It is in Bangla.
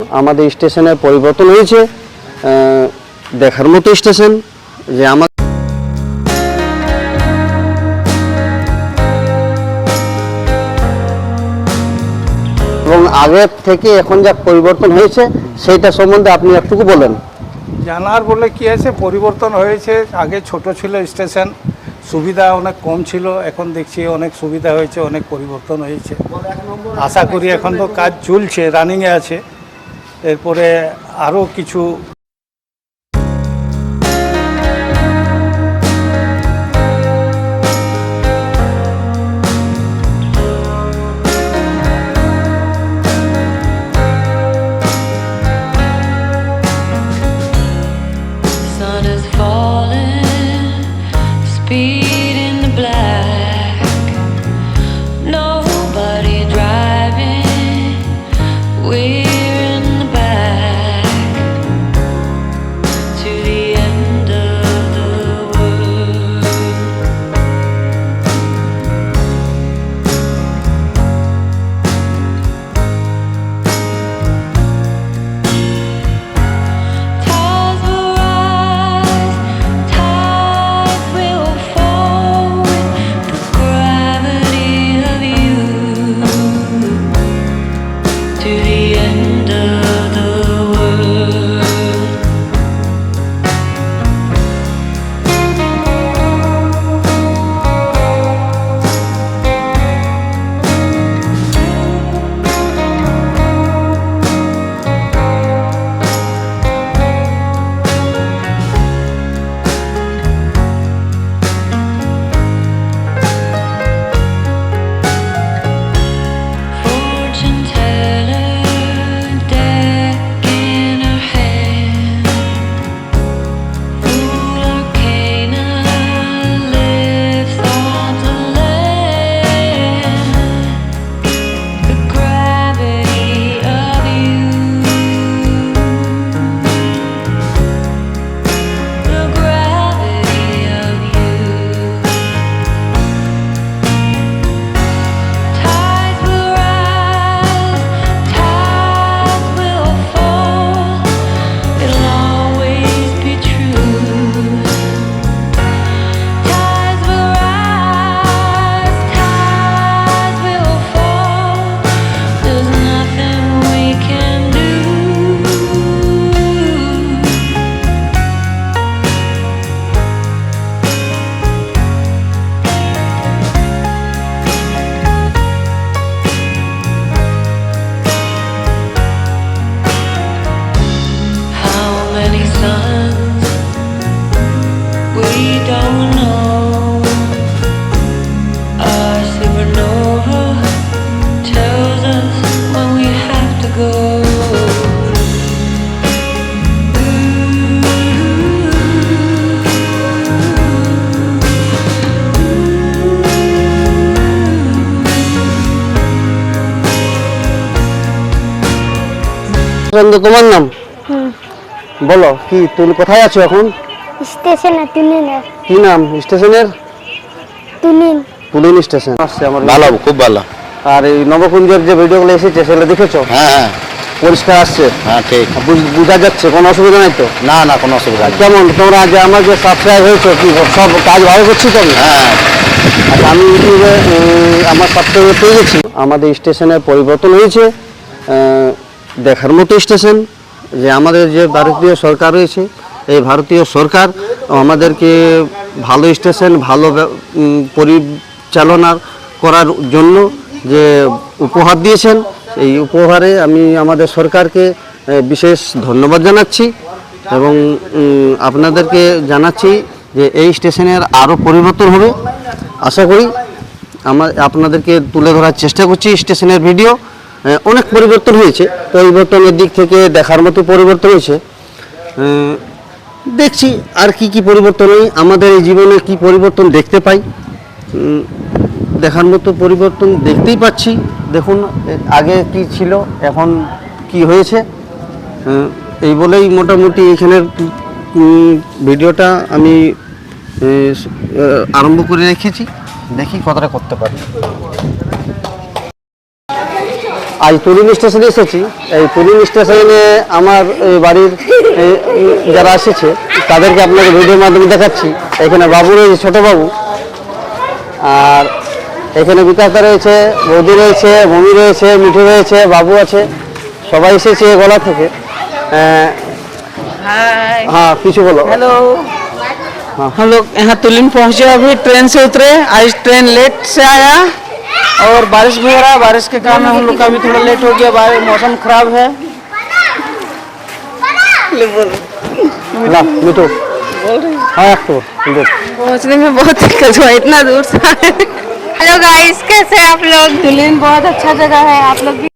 আমাদের স্টেশনের পরিবর্তন হয়েছে, দেখার মতো স্টেশন যে আমার এবং আগের থেকে এখন যা পরিবর্তন হয়েছে সেইটা সম্বন্ধে আপনি একটুকু বলেন। জানার বলে কি আছে, পরিবর্তন হয়েছে। আগে ছোট ছিল স্টেশন, সুবিধা অনেক কম ছিল, এখন দেখছি অনেক সুবিধা হয়েছে, অনেক পরিবর্তন হয়েছে। আশা করি এখন তো কাজ চলছে, রানিংয়ে আছে, এরপরে আরও কিছু Sun is falling, speed in the black. Nobody driving, we're in the back. To the end of the world. Tides will rise, tides will fall with the gravity of you. To the end of the world. Fortune teller, deck in her hand. Fool arcana lives on the land. The gravity of you. The gravity of you. Tides will rise, tides will fall. It'll always be true. Tides will rise, tides will fall. There's nothing we can do. How many suns we don't know. Our supernova tells us when we have to go. তোমার নাম বলো, কি তুমি কোথায় আছো এখন? স্টেশনে তুলিনে কি নাম স্টেশনের? তুলিন পুলিন স্টেশন আসছে আমার। ভালো, খুব ভালো। আর এই নবকুঞ্জের যে ভিডিওগুলো এসেছে সেগুলো দেখেছো? হ্যাঁ হ্যাঁ পরিষ্কার আসছে, হ্যাঁ ঠিক। বোঝা যাচ্ছে, কোনো অসুবিধা নাই তো? না না, কোনো অসুবিধা নেই। কেমন তোমরা যে আমার যে সাবস্ক্রাইব হয়েছো, কি সব কাজ ভালো করছি তো আমি? হ্যাঁ আচ্ছা, আমি ইউটিউবে আমার সাবস্ক্রাইব পেয়ে গেছি। আমাদের স্টেশনের পরিবর্তন হয়েছে, দেখার মতো স্টেশন যে আমাদের যে ভারতীয় সরকার রয়েছে, এই ভারতীয় সরকার আমাদেরকে ভালো স্টেশন ভালো পরিচালনা করার জন্য যে উপহার দিয়েছেন, এই উপহারে আমি আমাদের সরকারকে বিশেষ ধন্যবাদ জানাচ্ছি এবং আপনাদেরকে জানাচ্ছি যে এই স্টেশনের আরও পরিবর্তন হবে। আশা করি আপনাদেরকে তুলে ধরার চেষ্টা করছি স্টেশনের ভিডিও। অনেক পরিবর্তন হয়েছে, পরিবর্তনের দিক থেকে দেখার মতো পরিবর্তন হয়েছে। দেখছি আর কি কি পরিবর্তন হয়, আমাদের এই জীবনে কি পরিবর্তন দেখতে পাই, দেখার মতো পরিবর্তন দেখতেই পাচ্ছি। দেখুন আগে কি ছিল, এখন কি হয়েছে, এই বলেই মোটামুটি এখানের ভিডিওটা আমি আরম্ভ করে রেখেছি। দেখি কতটা করতে পারি। আজ তুলিন স্টেশনে এসেছি। এই তুলিন স্টেশনে আমার এই বাড়ির যারা এসেছে তাদেরকে আপনাকে ভিডিওর মাধ্যমে দেখাচ্ছি। এখানে বাবু রয়েছে, ছোট বাবু, আর এখানে বিকাশদা রয়েছে, বৌদি রয়েছে, মমি রয়েছে, মিঠু রয়েছে, বাবু আছে, সবাই এসেছে গলা থেকে। हाय হ্যাঁ, কিছু বলো। हेलो हाँ। हम लोग यहाँ तुलिन पहुँचे, अभी ट्रेन से उतरे। आज ट्रेन लेट से आया और बारिश भी हो रहा है। बारिश के कारण हम लोग का भी थोड़ा लेट हो गया। मौसम खराब है। না মিঠু, হ্যাঁ একটু দেখ। पहुँचने में बहुत दिक्कत हुआ, इतना दूर से आए। हेलो गाइस, कैसे आप लोग? तुलिन बहुत अच्छा जगह है, आप लोग भी